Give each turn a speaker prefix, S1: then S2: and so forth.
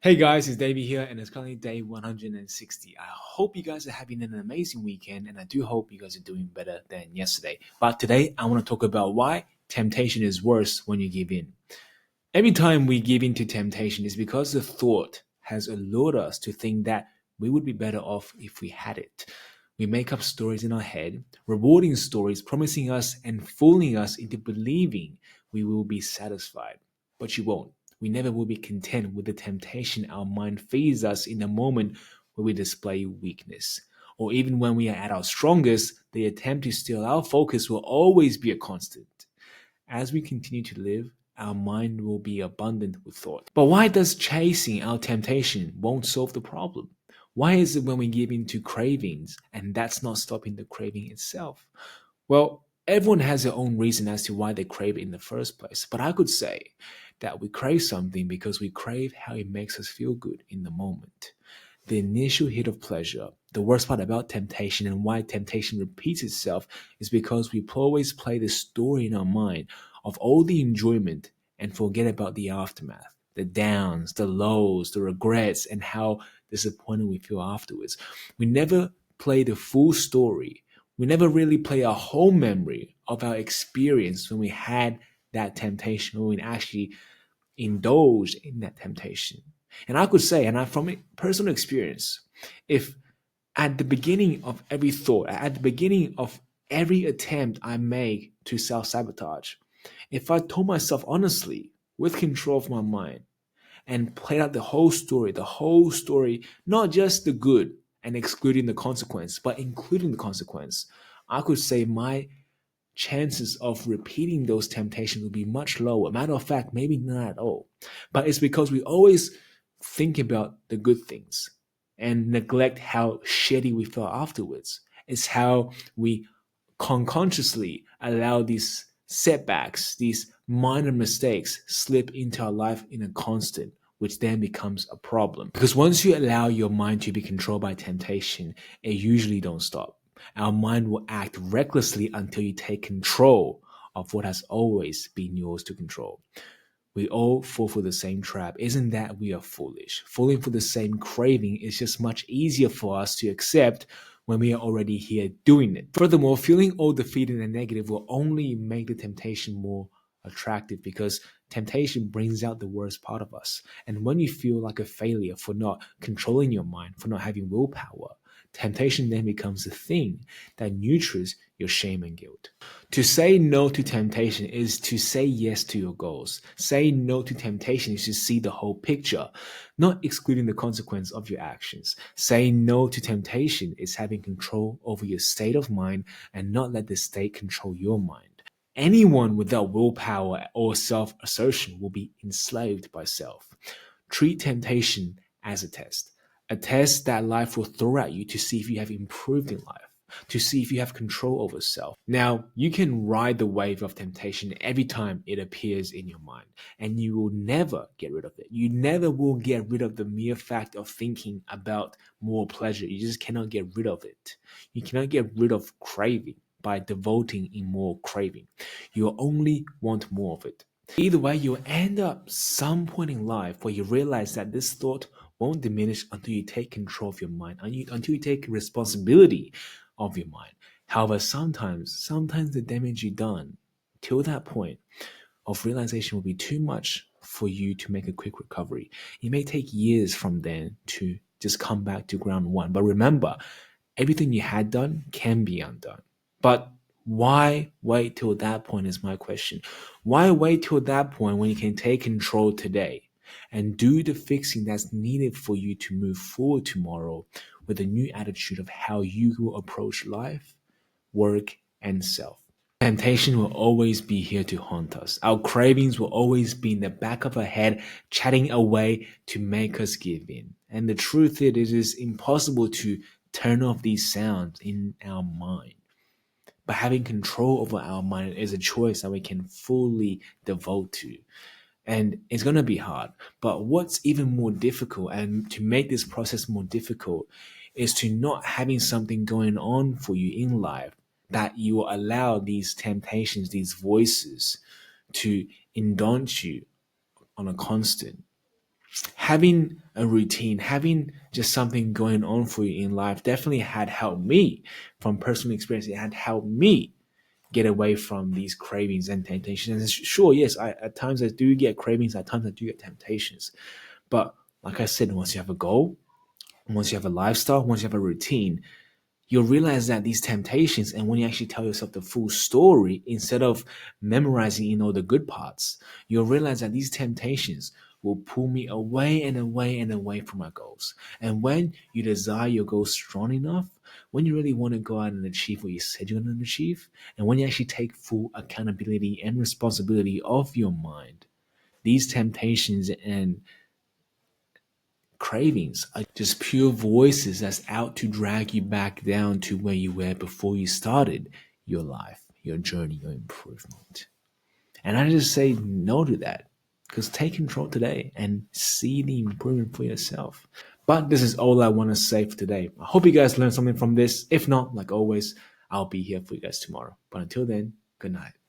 S1: Hey guys, it's Davey here, and it's currently day 160. I hope you guys are having an amazing weekend, and I do hope you guys are doing better than yesterday. But today, I want to talk about why temptation is worse when you give in. Every time we give in to temptation is because the thought has allured us to think that we would be better off if we had it. We make up stories in our head, rewarding stories, promising us and fooling us into believing we will be satisfied. But you won't. We never will be content with the temptation our mind feeds us in the moment where we display weakness. Or even when we are at our strongest, the attempt to steal our focus will always be a constant. As we continue to live, our mind will be abundant with thought. But why does chasing our temptation won't solve the problem? Why is it when we give in to cravings and that's not stopping the craving itself? Well, everyone has their own reason as to why they crave it in the first place. But I could say that we crave something because we crave how it makes us feel good in the moment. The initial hit of pleasure. The worst part about temptation and why temptation repeats itself is because we always play the story in our mind of all the enjoyment and forget about the aftermath, the downs, the lows, the regrets, and how disappointed we feel afterwards. We never play the full story. We never really play a whole memory of our experience when we had that temptation, when we actually indulged in that temptation. And I could say, and I from personal experience, if at the beginning of every thought, at the beginning of every attempt I make to self sabotage, if I told myself honestly, with control of my mind, and played out the whole story, not just the good and excluding the consequence, but including the consequence, I could say my chances of repeating those temptations will be much lower. Matter of fact, maybe not at all. But it's because we always think about the good things and neglect how shitty we felt afterwards. It's how we unconsciously allow these setbacks, these minor mistakes slip into our life in a constant, which then becomes a problem. Because once you allow your mind to be controlled by temptation, it usually don't stop. Our mind will act recklessly until you take control of what has always been yours to control. We all fall for the same trap. Isn't that we are foolish? Falling for the same craving is just much easier for us to accept when we are already here doing it. Furthermore, feeling all defeated and negative will only make the temptation more attractive because temptation brings out the worst part of us. And when you feel like a failure for not controlling your mind, for not having willpower, temptation then becomes the thing that nurtures your shame and guilt. To say no to temptation is to say yes to your goals. Saying no to temptation is to see the whole picture, not excluding the consequence of your actions. Saying no to temptation is having control over your state of mind and not let the state control your mind. Anyone without willpower or self assertion will be enslaved by self. Treat temptation as a test that life will throw at you to see if you have improved in life, to see if you have control over self. Now, you can ride the wave of temptation every time it appears in your mind, and you will never get rid of it. You never will get rid of the mere fact of thinking about more pleasure. You just cannot get rid of it. You cannot get rid of craving by devoting in more craving. You only want more of it. Either way, you'll end up some point in life where you realize that this thought won't diminish until you take control of your mind, until you take responsibility of your mind. However, sometimes the damage you've done till that point of realization will be too much for you to make a quick recovery. It may take years from then to just come back to ground one. But remember, everything you had done can be undone. But why wait till that point is my question. Why wait till that point when you can take control today and do the fixing that's needed for you to move forward tomorrow with a new attitude of how you will approach life, work, and self? Temptation will always be here to haunt us. Our cravings will always be in the back of our head, chatting away to make us give in. And the truth is, it is impossible to turn off these sounds in our mind. But having control over our mind is a choice that we can fully devote to. And it's going to be hard. But what's even more difficult, and to make this process more difficult, is to not having something going on for you in life that you will allow these temptations, these voices to indulge you on a constant. Having a routine, having just something going on for you in life definitely had helped me from personal experience. It had helped me get away from these cravings and temptations. And sure, yes, at times I do get cravings, at times I do get temptations. But like I said, once you have a goal, once you have a lifestyle, once you have a routine, you'll realize that these temptations, and when you actually tell yourself the full story instead of memorizing the good parts, you'll realize that these temptations will pull me away and away and away from my goals. And when you desire your goals strong enough, when you really want to go out and achieve what you said you're going to achieve, and when you actually take full accountability and responsibility of your mind, these temptations and cravings are just pure voices that's out to drag you back down to where you were before you started your life, your journey, your improvement. And I just say no to that, because take control today and see the improvement for yourself. But this is all I want to say for today. I hope you guys learned something from this. If not, like always, I'll be here for you guys tomorrow. But until then, good night.